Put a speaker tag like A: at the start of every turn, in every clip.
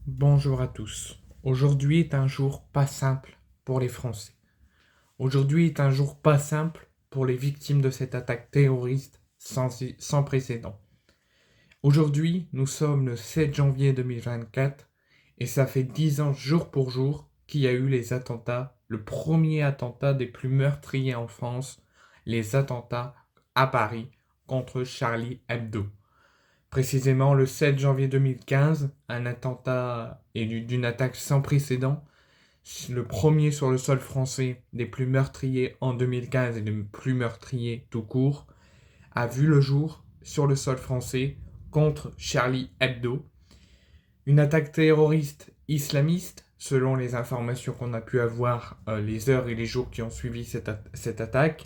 A: Bonjour à tous. Aujourd'hui est un jour pas simple pour les Français. Aujourd'hui est un jour pas simple pour les victimes de cette attaque terroriste sans précédent. Aujourd'hui, nous sommes le 7 janvier 2024 et ça fait 10 ans jour pour jour qu'il y a eu les attentats, le premier attentat des plus meurtriers en France, les attentats à Paris contre Charlie Hebdo. Précisément le 7 janvier 2015, un attentat et d'une attaque sans précédent, le premier sur le sol français des plus meurtriers en 2015 et des plus meurtriers tout court, a vu le jour sur le sol français contre Charlie Hebdo. Une attaque terroriste islamiste, selon les informations qu'on a pu avoir les heures et les jours qui ont suivi cette attaque,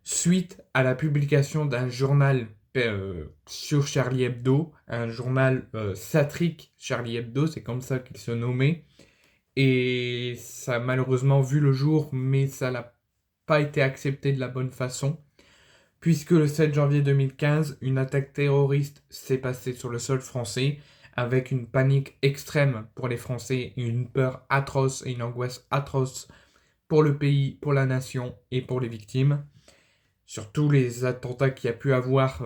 A: suite à la publication d'un journal sur Charlie Hebdo, un journal satirique Charlie Hebdo, c'est comme ça qu'il se nommait, et ça a malheureusement vu le jour, mais ça n'a pas été accepté de la bonne façon, puisque le 7 janvier 2015, une attaque terroriste s'est passée sur le sol français, avec une panique extrême pour les Français, une peur atroce et une angoisse atroce pour le pays, pour la nation et pour les victimes. Sur tous les attentats qu'il y a pu avoir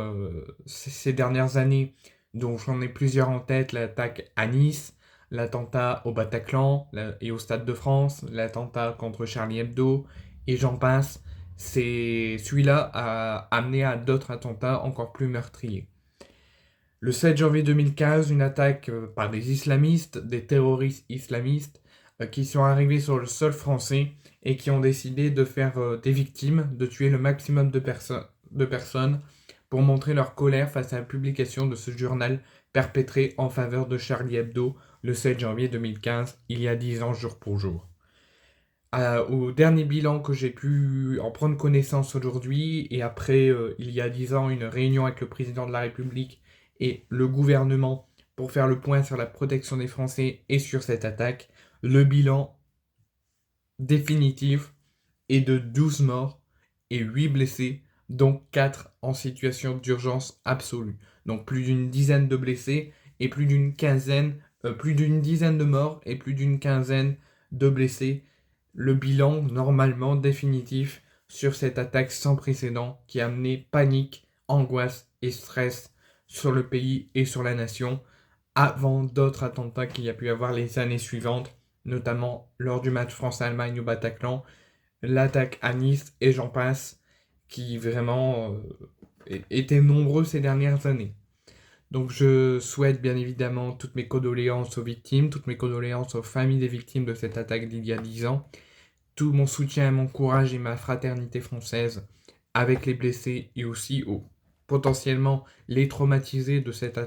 A: ces dernières années, dont j'en ai plusieurs en tête, l'attaque à Nice, l'attentat au Bataclan et au Stade de France, l'attentat contre Charlie Hebdo, et j'en passe, celui-là a amené à d'autres attentats encore plus meurtriers. Le 7 janvier 2015, une attaque par des islamistes, des terroristes islamistes, qui sont arrivés sur le sol français et qui ont décidé de faire des victimes, de tuer le maximum de personnes pour montrer leur colère face à la publication de ce journal perpétré en faveur de Charlie Hebdo le 7 janvier 2015, il y a 10 ans jour pour jour. Au dernier bilan que j'ai pu en prendre connaissance aujourd'hui, et après il y a 10 ans une réunion avec le président de la République et le gouvernement pour faire le point sur la protection des Français et sur cette attaque, le bilan définitif est de 12 morts et 8 blessés, dont 4 en situation d'urgence absolue. Donc plus d'une dizaine de blessés et plus d'une dizaine de morts et plus d'une quinzaine de blessés. Le bilan normalement définitif sur cette attaque sans précédent qui a amené panique, angoisse et stress sur le pays et sur la nation avant d'autres attentats qu'il y a pu avoir les années suivantes, notamment lors du match France-Allemagne au Bataclan, l'attaque à Nice et j'en passe, qui vraiment étaient nombreux ces dernières années. Donc je souhaite bien évidemment toutes mes condoléances aux victimes, toutes mes condoléances aux familles des victimes de cette attaque d'il y a 10 ans, tout mon soutien, mon courage et ma fraternité française avec les blessés et aussi potentiellement les traumatisés de cette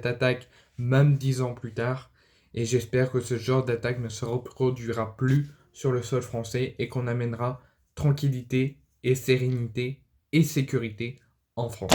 A: attaque, même 10 ans plus tard. Et j'espère que ce genre d'attaque ne se reproduira plus sur le sol français et qu'on amènera tranquillité et sérénité et sécurité en France.